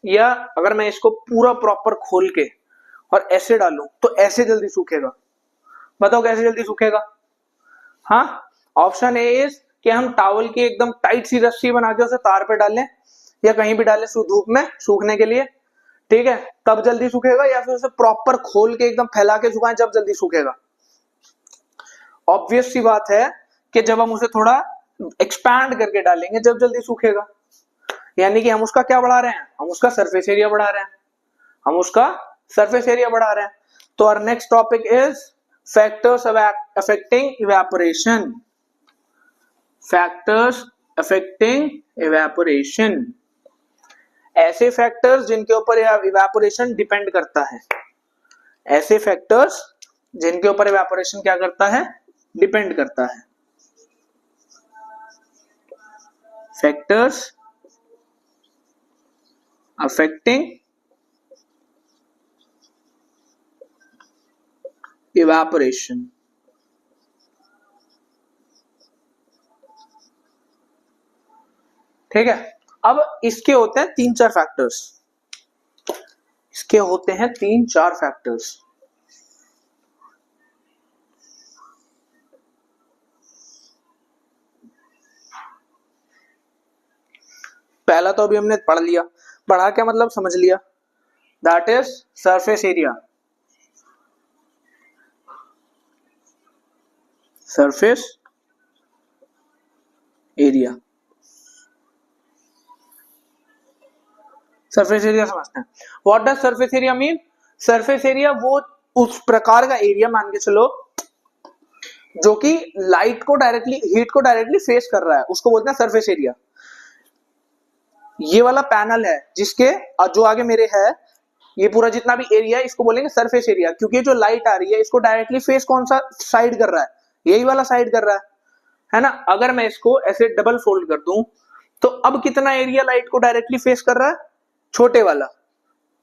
या अगर मैं इसको पूरा प्रॉपर खोल के और ऐसे डालूं तो ऐसे जल्दी सूखेगा। बताओ कैसे जल्दी सूखेगा। हाँ, ऑप्शन ए इज कि हम टॉवल की एकदम टाइट सी रस्सी बना के उसे तार पे डालें, या कहीं भी डालें धूप में सूखने के लिए, ठीक है, तब जल्दी सूखेगा। या फिर उसे प्रॉपर खोल के एकदम फैला के सुखाएं, जब जल्दी सूखेगा। ऑब्वियस सी बात है कि जब हम उसे थोड़ा एक्सपैंड करके डालेंगे, जब जल्दी सूखेगा। यानी कि हम उसका क्या बढ़ा रहे हैं, हम उसका सरफेस एरिया बढ़ा रहे हैं, हम उसका सरफेस एरिया बढ़ा रहे हैं। तो our next topic is factors affecting evaporation. Factors affecting evaporation, ऐसे फैक्टर्स जिनके ऊपर इवेपोरेशन डिपेंड करता है। ऐसे फैक्टर्स जिनके ऊपर इवेपोरेशन क्या करता है, डिपेंड करता है। Factors affecting evaporation. ठीक है, अब इसके होते हैं 3-4 फैक्टर्स। इसके होते हैं 3-4 फैक्टर्स। पहला तो अभी हमने पढ़ लिया, पढ़ा क्या मतलब समझ लिया, that is surface area. Surface area, surface area समझते हैं। What does surface area mean, surface area वो उस प्रकार का एरिया मान के चलो जो कि लाइट को डायरेक्टली, हीट को डायरेक्टली फेस कर रहा है, उसको बोलते हैं सरफेस एरिया। ये वाला पैनल है जिसके जो आगे मेरे है, ये पूरा जितना भी एरिया है, इसको बोलेंगे सरफेस एरिया, क्योंकि जो लाइट आ रही है इसको डायरेक्टली फेस कौन सा साइड कर रहा है, यही वाला साइड कर रहा है ना। अगर मैं इसको ऐसे डबल फोल्ड कर दूं तो अब कितना एरिया लाइट को डायरेक्टली फेस कर रहा है, छोटे वाला,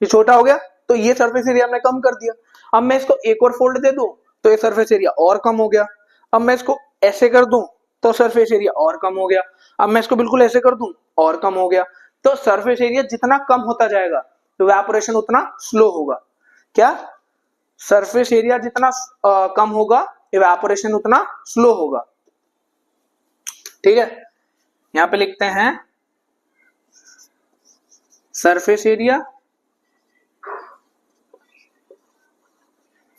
ये छोटा हो गया, तो ये सरफेस एरिया हमने कम कर दिया। अब मैं इसको एक और फोल्ड दे दूं तो ये सरफेस एरिया और कम हो गया। अब मैं इसको ऐसे कर दूं तो सरफेस एरिया और कम हो गया। अब मैं इसको बिल्कुल ऐसे कर दूं और कम हो गया। तो सरफेस एरिया जितना कम होता जाएगा तो इवेपोरेशन उतना स्लो होगा। क्या, सरफेस एरिया जितना कम होगा इवेपोरेशन उतना स्लो होगा। ठीक है, यहां पे लिखते हैं सरफेस एरिया,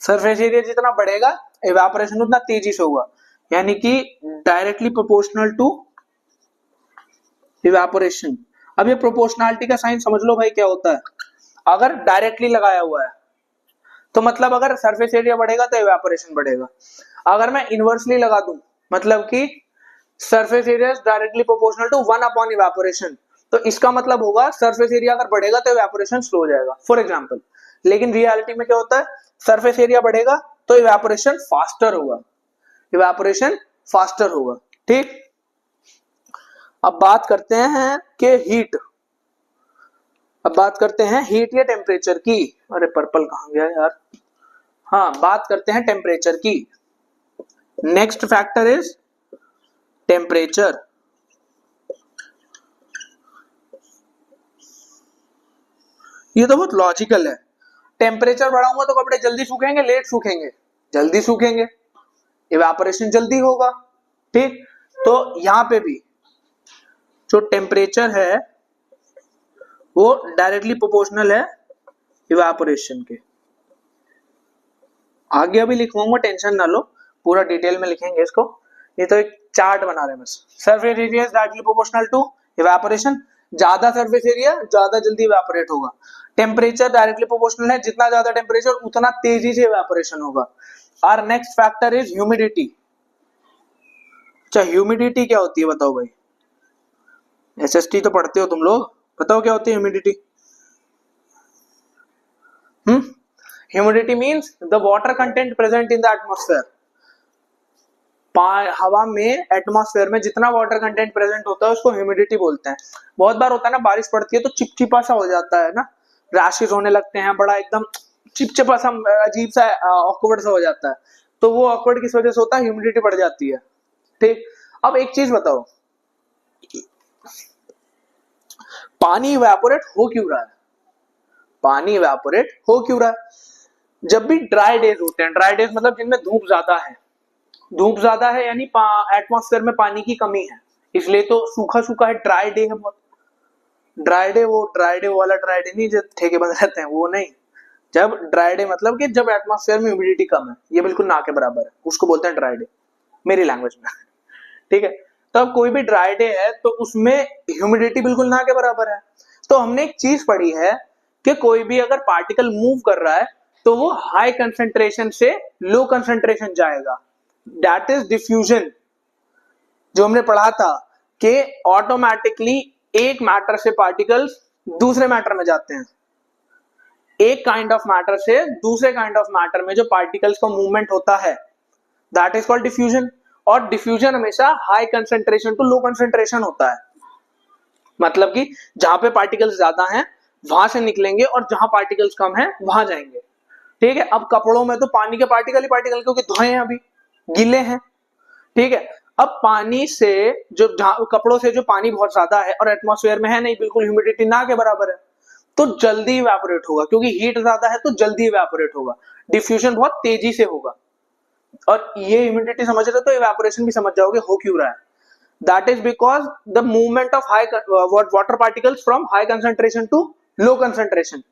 सरफेस एरिया जितना बढ़ेगा इवेपोरेशन उतना तेजी से होगा, यानी कि डायरेक्टली प्रोपोर्शनल टू इवेपोरेशन। अब ये प्रोपोर्शनलिटी का साइन समझ लो भाई क्या होता है। अगर डायरेक्टली लगाया हुआ है तो मतलब अगर सरफेस एरिया बढ़ेगा तो इवेपोरेशन बढ़ेगा। अगर मैं इनवर्सली लगा दूं, मतलब कि surface area is directly proportional to 1 upon evaporation. तो इसका मतलब होगा सरफेस एरिया अगर बढ़ेगा तो इवेपोरेशन स्लो हो जाएगा, फॉर एग्जांपल। लेकिन रियलिटी में क्या होता है, सरफेस एरिया बढ़ेगा तो इवेपोरेशन फास्टर होगा, इवेपोरेशन फास्टर होगा। ठीक, अब बात करते हैं कि हीट, अब बात करते हैं हीट या टेम्परेचर की। अरे पर्पल कहां गया यार, हाँ बात करते हैं टेम्परेचर की। Next factor is temperature. ये तो बहुत लॉजिकल है, टेम्परेचर बढ़ाऊंगा तो कपड़े जल्दी सूखेंगे, लेट सूखेंगे? जल्दी सूखेंगे, इवेपोरेशन जल्दी होगा। ठीक, तो यहां पे भी जो टेम्परेचर है वो डायरेक्टली प्रोपोर्शनल है इवेपोरेशन के। आगे अभी लिखवाऊंगा, टेंशन ना लो, पूरा डिटेल में लिखेंगे इसको, ये तो एक चार्ट बना रहे हैं बस। Surface area is directly proportional to evaporation, ज्यादा सरफेस एरिया ज्यादा जल्दी इवेपोरेट होगा। टेम्परेचर डायरेक्टली प्रोपोर्शनल है, जितना ज्यादा टेम्परेचर उतना तेजी से इवेपोरेशन होगा। और नेक्स्ट फैक्टर इज ह्यूमिडिटी। अच्छा ह्यूमिडिटी क्या होती है बताओ भाई, एसएसटी तो पढ़ते हो तुम लोग, बताओ क्या होती है humidity? Humidity means the water content present in the atmosphere. हवा में, एटमॉस्फेयर में जितना वाटर कंटेंट प्रेजेंट होता है उसको ह्यूमिडिटी बोलते हैं। बहुत बार होता है ना, बारिश पड़ती है तो चिपचिपा सा हो जाता है ना, रैशेस होने लगते हैं, बड़ा एकदम चिपचिपा सा अजीब सा ऑकवर्ड सा हो जाता है। तो वो ऑकवर्ड किस वजह से होता है, ह्यूमिडिटी बढ़ जाती है। ठीक, अब एक चीज बताओ, पानी इवेपोरेट हो क्यों रहा है? पानी इवेपोरेट हो क्यों रहा है? जब भी ड्राई डेज होते हैं, ड्राई डेज मतलब जिनमें धूप ज्यादा है, धूप ज्यादा है यानी एटमॉस्फेयर में पानी की कमी है, इसलिए तो सूखा सूखा है, ड्राई डे है बहुत। ड्राई डे वो ड्राई डे वाला ड्राई डे नहीं, जब ठेके बंद रहते हैं वो नहीं। जब ड्राई डे मतलब कि जब एटमॉस्फेयर में ह्यूमिडिटी कम है, ये बिल्कुल ना के बराबर है, उसको बोलते हैं ड्राई डे मेरी लैंग्वेज में। ठीक है, तो अब कोई भी ड्राई डे है तो उसमें ह्यूमिडिटी बिल्कुल ना के बराबर है। तो हमने एक चीज पढ़ी है कि कोई भी अगर पार्टिकल मूव कर रहा है तो वो हाई कंसंट्रेशन से लो कंसंट्रेशन जाएगा, दैट इज डिफ्यूजन। जो हमने पढ़ा था कि ऑटोमेटिकली एक मैटर से पार्टिकल्स दूसरे मैटर में जाते हैं, एक काइंड ऑफ मैटर से दूसरे काइंड ऑफ मैटर में जो पार्टिकल्स का मूवमेंट होता है, दैट इज कॉल्ड डिफ्यूजन। और डिफ्यूजन हमेशा high concentration to low concentration होता है, मतलब कि जहां पे पार्टिकल्स ज्यादा हैं वहां से निकलेंगे और जहां पार्टिकल्स कम हैं वहां जाएंगे। ठीक है, अब कपड़ों में तो पानी के पार्टिकल ही पार्टिकल, क्योंकि धोए हैं अभी, गीले हैं। ठीक है, अब पानी से जो कपड़ों से जो पानी बहुत ज्यादा है और एटमॉस्फेयर में है नहीं, बिल्कुल ह्यूमिडिटी ना के बराबर है, तो जल्दी इवेपोरेट होगा, क्योंकि हीट ज्यादा है तो जल्दी इवेपोरेट होगा, डिफ्यूजन बहुत तेजी से होगा। और ये ह्यूमिडिटी समझ रहे हो तो इवेपोरेशन भी समझ जाओगे हो क्यों रहा है। That is because the movement of high water particles from high concentration to low concentration.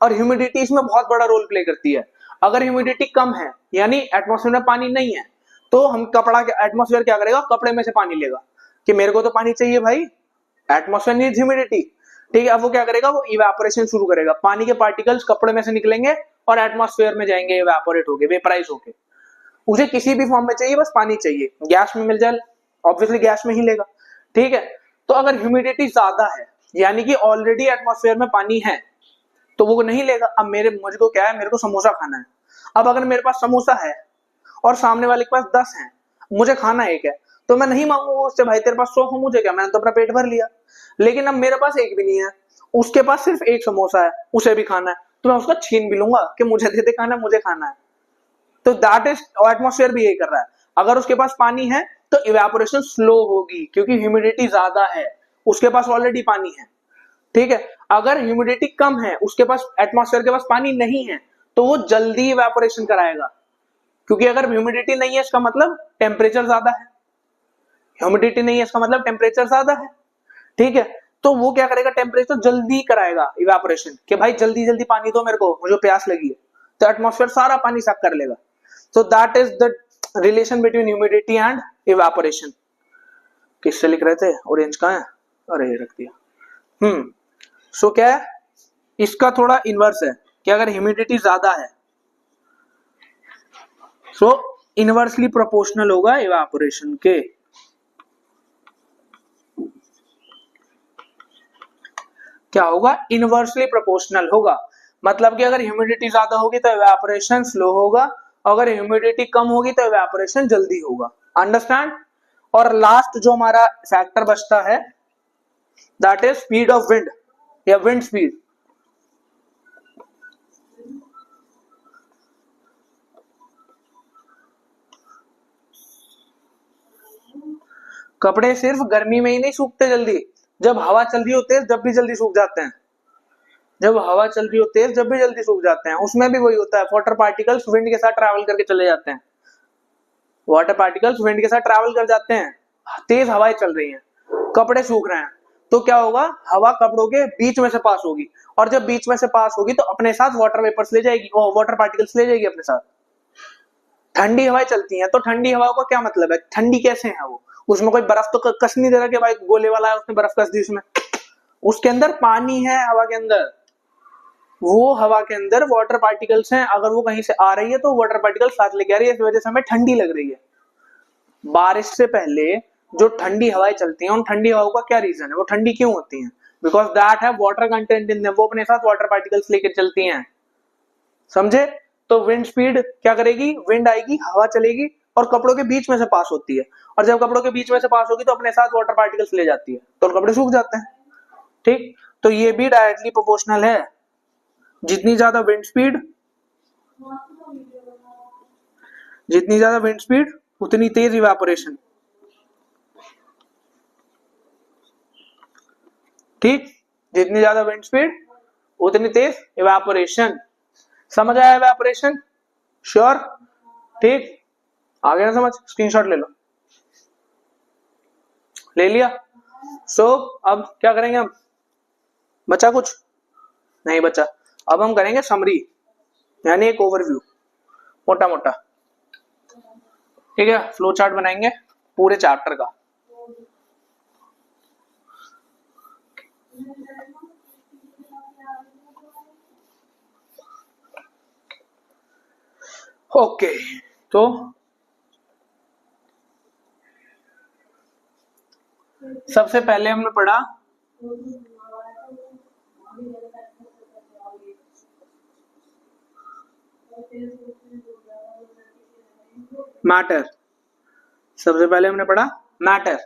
और ह्यूमिडिटी इसमें बहुत बड़ा रोल प्ले करती है। अगर ह्यूमिडिटी कम है यानी एटमॉस्फेयर में पानी नहीं है, तो हम कपड़ा, एटमॉस्फेयर क्या करेगा, कपड़े में से पानी लेगा कि मेरे को तो पानी चाहिए भाई, एटमॉस्फेयर नीड्स ह्यूमिडिटी। ठीक है, अब वो क्या करेगा, वो इवेपोरेशन शुरू करेगा, पानी के पार्टिकल्स कपड़े में से निकलेंगे और एटमॉस्फेयर में जाएंगे, इवेपोरेट होके, वेपराइज होके। उसे किसी भी फॉर्म में चाहिए, बस पानी चाहिए, गैस में मिल जाए ऑब्वियसली गैस में ही लेगा। ठीक है, तो अगर ह्यूमिडिटी ज्यादा है यानी कि ऑलरेडी एटमॉस्फेयर में पानी है तो वो नहीं लेगा। अब मुझे को क्या है, मेरे को समोसा खाना है। अब अगर मेरे पास समोसा है और सामने वाले के पास 10 है, मुझे खाना एक है, तो मैं नहीं मांगूंगा उससे, भाई तेरे पास 100 हो, मुझे क्या, मैंने तो अपना पेट भर लिया। लेकिन अब मेरे पास एक भी नहीं है, उसके पास सिर्फ एक समोसा है, उसे भी खाना है, तो मैं उसका छीन भी लूंगा कि मुझे दे दे खाना, मुझे खाना है। तो दैट इज, एटमॉस्फेयर भी यही कर रहा है। अगर उसके पास पानी है तो इवेपोरेशन स्लो होगी, क्योंकि ह्यूमिडिटी ज्यादा है, उसके पास ऑलरेडी पानी है। ठीक है, अगर ह्यूमिडिटी कम है, उसके पास, एटमॉस्फेयर के पास पानी नहीं है, तो वो जल्दी इवेपोरेशन कराएगा, क्योंकि अगर ह्यूमिडिटी नहीं है इसका मतलब टेम्परेचर ज्यादा है, ह्यूमिडिटी नहीं है इसका मतलब टेम्परेचर ज्यादा है। ठीक है, तो वो क्या करेगा, टेम्परेचर जल्दी कराएगा इवेपोरेशन, कि भाई जल्दी जल्दी पानी दो मेरे को, मुझे प्यास लगी है, तो एटमॉस्फेयर सारा पानी सक कर लेगा। So that is the relation between humidity and evaporation. किससे लिख रहे थे, ऑरेंज कहाँ है, अरे ये रख दिया। सो क्या है, इसका थोड़ा इनवर्स है कि अगर ह्यूमिडिटी ज्यादा है सो इनवर्सली प्रोपोर्शनल होगा इवेपोरेशन के। क्या होगा, इनवर्सली प्रोपोर्शनल होगा। मतलब कि अगर ह्यूमिडिटी ज्यादा होगी तो इवेपोरेशन स्लो होगा, अगर ह्यूमिडिटी कम होगी तो इवेपोरेशन जल्दी होगा। अंडरस्टैंड। और लास्ट जो हमारा फैक्टर बचता है that is speed of wind या विंड स्पीड। कपड़े सिर्फ गर्मी में ही नहीं सूखते जल्दी, जब हवा चल रही होती है जब भी जल्दी सूख जाते हैं। जब हवा चल रही होती है जब भी जल्दी सूख जाते हैं, उसमें भी वही होता है, वाटर पार्टिकल्स विंड के साथ ट्रैवल करके चले जाते हैं। वाटर पार्टिकल्स विंड के साथ ट्रैवल कर जाते हैं, तेज हवाएं चल रही हैं, कपड़े सूख रहे हैं, तो क्या होगा, हवा कपड़ों के बीच में से पास होगी, और जब बीच में से पास होगी तो अपने साथ वाटर वेपर्स ले जाएगी, वाटर पार्टिकल्स ले जाएगी अपने साथ। ठंडी हवाएं चलती हैं, तो ठंडी हवाओं का क्या मतलब है, ठंडी कैसे है वो, उसमें कोई बर्फ तो कस नहीं दे रहा कि भाई गोले वाला है उसने बर्फ कस दी उसमें, उसके अंदर पानी है हवा के अंदर, वो हवा के अंदर वाटर पार्टिकल्स हैं, अगर वो कहीं से आ रही है तो वाटर पार्टिकल्स साथ लेके आ रही है, इस वजह से हमें ठंडी लग रही है। बारिश से पहले जो ठंडी हवाएं चलती हैं, उन ठंडी हवाओं का क्या रीजन है, वो ठंडी क्यों होती हैं, बिकॉज दैट है वाटर कंटेंट इन देम, वो अपने साथ वाटर पार्टिकल्स लेकर चलती हैं। समझे। तो विंड स्पीड क्या करेगी, विंड आएगी, हवा चलेगी और कपड़ों के बीच में से पास होती है, और जब कपड़ों के बीच में से पास होगी तो अपने साथ वाटर पार्टिकल्स ले जाती है, तो कपड़े सूख जाते हैं। ठीक, तो ये भी डायरेक्टली प्रोपोर्शनल है, जितनी ज्यादा विंड स्पीड, जितनी ज्यादा विंड स्पीड उतनी तेज इवेपोरेशन। ठीक, जितनी ज्यादा विंड स्पीड उतनी तेज इवेपोरेशन। समझ आया इवेपोरेशन, श्योर। ठीक, आ गया ना समझ, स्क्रीनशॉट ले लो, ले लिया। सो अब क्या करेंगे हम, बचा कुछ नहीं बचा, अब हम करेंगे समरी, यानी एक ओवरव्यू मोटा मोटा। ठीक है, फ्लो चार्ट बनाएंगे पूरे चैप्टर का। ओके, तो सबसे पहले हमने पढ़ा मैटर, सबसे पहले हमने पढ़ा मैटर।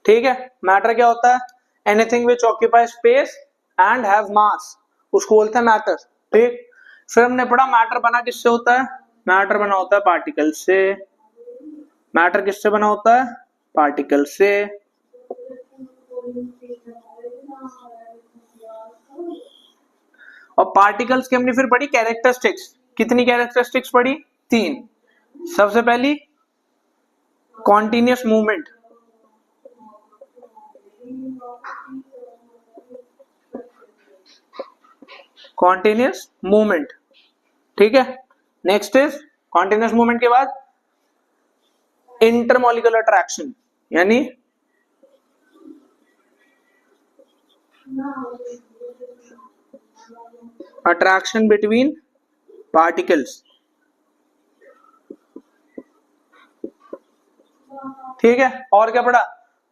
ठीक है, मैटर क्या होता है, anything which occupy space and have मास, उसको बोलते हैं मैटर। ठीक, फिर हमने पढ़ा मैटर बना किससे होता है, मैटर बना होता है पार्टिकल से। मैटर किससे बना होता है, पार्टिकल से। और पार्टिकल्स की हमने फिर पढ़ी कैरेक्टरिस्टिक्स, कितनी कैरेक्टरिस्टिक्स पढ़ी, 3। सबसे पहली कॉन्टिन्यूअस मूवमेंट, कॉन्टिन्यूअस मूवमेंट। ठीक है, नेक्स्ट इज कॉन्टिन्यूअस मूवमेंट के बाद इंटरमॉलिक्यूलर अट्रैक्शन, यानी अट्रैक्शन बिटवीन पार्टिकल्स। ठीक है, और क्या पढ़ा,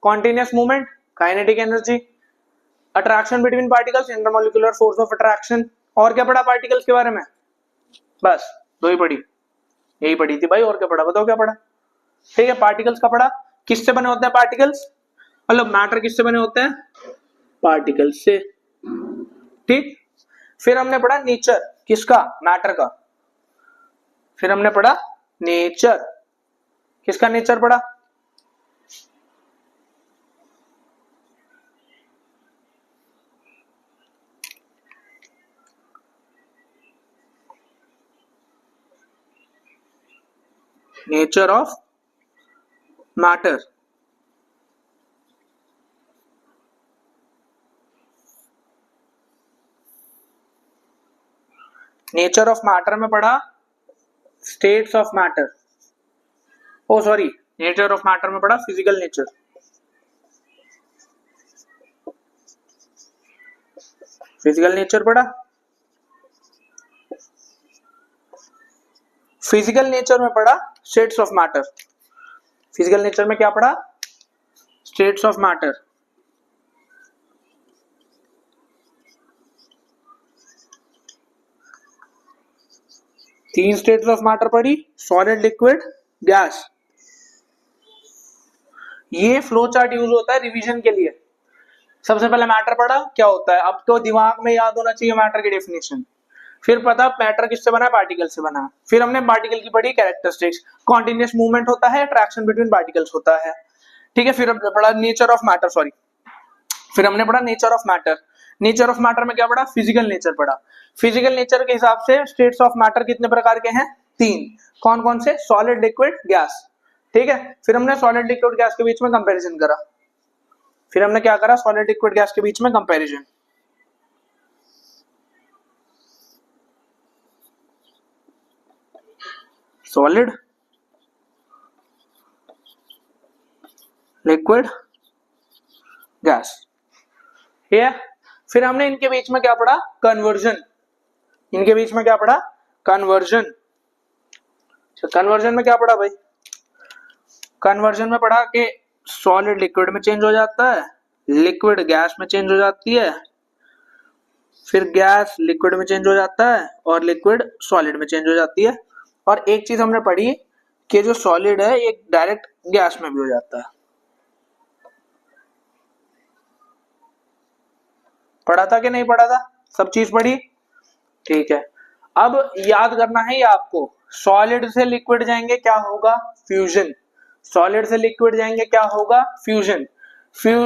continuous movement, kinetic energy, attraction between particles, intermolecular force of attraction, और क्या पढ़ा पार्टिकल्स के बारे में, बस 2 ही पढ़ी, यही पढ़ी थी भाई, और क्या पढ़ा बताओ क्या पढ़ा। ठीक है, पार्टिकल्स का पढ़ा, किससे बने होते हैं पार्टिकल्स, मतलब मैटर किससे बने होते हैं, पार्टिकल्स से। ठीक, फिर हमने पढ़ा नेचर किसका, मैटर का। फिर हमने पढ़ा नेचर, किसका नेचर पढ़ा, nature of matter. Nature of matter में पढ़ा states of matter, oh sorry, nature of matter में पढ़ा फिजिकल नेचर। फिजिकल नेचर पढ़ा, फिजिकल नेचर में पढ़ा states of matter. Physical nature में क्या पढ़ा, स्टेट्स ऑफ मैटर। तीन स्टेट्स ऑफ मैटर पढ़ी, सॉलिड, लिक्विड, गैस। ये फ्लो चार्ट यूज होता है रिवीजन के लिए। सबसे पहले मैटर पढ़ा क्या होता है, अब तो दिमाग में याद होना चाहिए मैटर की डेफिनेशन। फिर पता मैटर किससे बना है, पार्टिकल से बना है। फिर हमने पार्टिकल की पढ़ी कैरेक्टरिस्टिक्स, कॉन्टिन्यूअस मूवमेंट होता है, अट्रैक्शन बिटवीन पार्टिकल्स होता है, ठीक है। फिर हमने पढ़ा नेचर ऑफ मैटर, सॉरी, फिर हमने पढ़ा nature of matter. Nature of matter में क्या पढ़ा, फिजिकल नेचर पढ़ा। फिजिकल नेचर के हिसाब से स्टेट्स ऑफ मैटर कितने प्रकार के हैं, तीन। कौन कौन से, सॉलिड, लिक्विड, गैस, ठीक है। फिर हमने सॉलिड, लिक्विड, गैस के बीच में कंपैरिजन करा। फिर हमने क्या करा, सॉलिड, लिक्विड, गैस के बीच में कंपैरिजन। सॉलिड, लिक्विड, गैस, ठीक है। फिर हमने इनके बीच में क्या पढ़ा, कन्वर्जन। इनके बीच में क्या पढ़ा, कन्वर्जन। कन्वर्जन में क्या पढ़ा भाई, कन्वर्जन में पढ़ा कि सॉलिड लिक्विड में चेंज हो जाता है, लिक्विड गैस में चेंज हो जाती है, फिर गैस लिक्विड में चेंज हो जाता है और लिक्विड सॉलिड में चेंज हो जाती है। और एक चीज हमने पढ़ी कि जो सॉलिड है ये डायरेक्ट गैस में भी हो जाता है। पढ़ा था कि नहीं पढ़ा था, सब चीज पढ़ी, ठीक है। अब याद करना है ये आपको, सॉलिड से लिक्विड जाएंगे क्या होगा, फ्यूजन। सॉलिड से लिक्विड जाएंगे क्या होगा, फ्यूजन।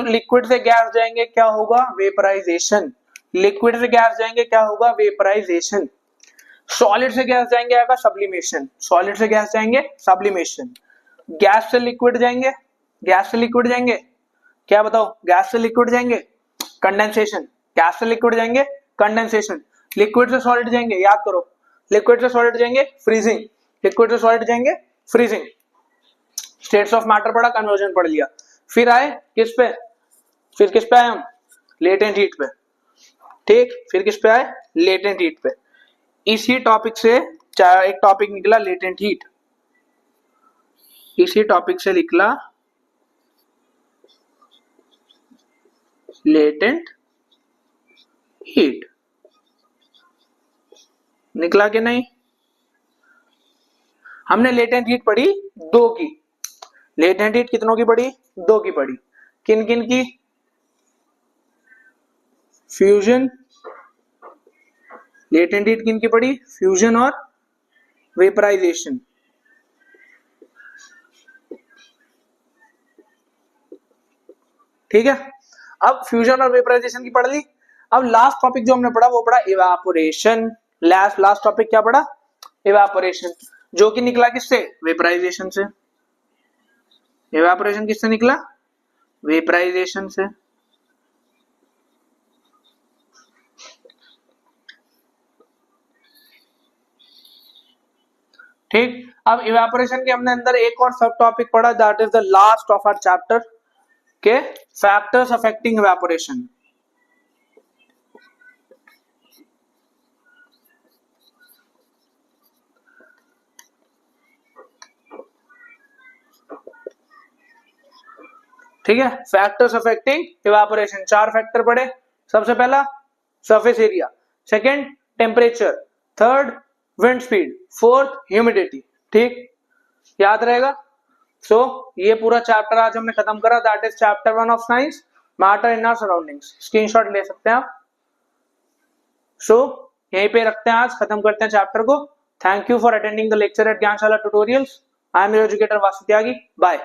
लिक्विड से गैस जाएंगे क्या होगा, वेपराइजेशन। लिक्विड से गैस जाएंगे क्या होगा, वेपराइजेशन। सॉलिड से गैस जाएंगे आएगा सब्लिमेशन। सॉलिड से गैस जाएंगे सब्लिमेशन। गैस से लिक्विड जाएंगे, गैस से लिक्विड जाएंगे क्या बताओ, गैस से लिक्विड जाएंगे कंडेंसेशन। गैस से लिक्विड जाएंगे कंडेंसेशन। लिक्विड से सॉलिड जाएंगे, याद करो, लिक्विड से सॉलिड जाएंगे फ्रीजिंग। लिक्विड से सॉलिड जाएंगे फ्रीजिंग। स्टेट्स ऑफ मैटर पढ़ा, कन्वर्जन पढ़ लिया। फिर आए किस पे, फिर किस पे आए हम, लेटेंट हीट पे, ठीक। फिर किस पे आए, लेटेंट हीट पे। इसी टॉपिक से एक टॉपिक निकला लेटेंट हीट, इसी टॉपिक से निकला लेटेंट हीट, निकला कि नहीं। हमने लेटेंट हीट पढ़ी दो की, लेटेंट हीट कितनों की पढ़ी, दो की पढ़ी। किन किन की, फ्यूजन, लेटेंट हीट किन की पढ़ी, फ्यूजन और वेपराइजेशन, ठीक है। अब फ्यूजन और वेपराइजेशन की पढ़ ली। अब लास्ट टॉपिक जो हमने पढ़ा वो पढ़ा इवापोरेशन। लास्ट टॉपिक क्या पढ़ा, इवापोरेशन, जो कि निकला किससे, वेपराइजेशन से। इवापोरेशन किससे निकला, वेपराइजेशन से, ठीक। अब इवापोरेशन के हमने अंदर एक और सब टॉपिक पढ़ा, that is the last of our chapter के फैक्टर्स अफेक्टिंग इवापोरेशन। ठीक है, फैक्टर्स अफेक्टिंग इवापोरेशन, चार फैक्टर पढ़े। सबसे पहला surface area, second temperature, third wind speed, fourth humidity, ठीक, याद रहेगा। सो ये पूरा चैप्टर आज हमने खत्म करा, that is chapter 1 of science, matter in our surroundings. Screenshot ले सकते हैं आप। सो यहीं पे रखते हैं, आज खत्म करते हैं चैप्टर को। Thank you for attending the lecture at Gyanshala tutorials. I am your educator Vasu Tyagi, bye.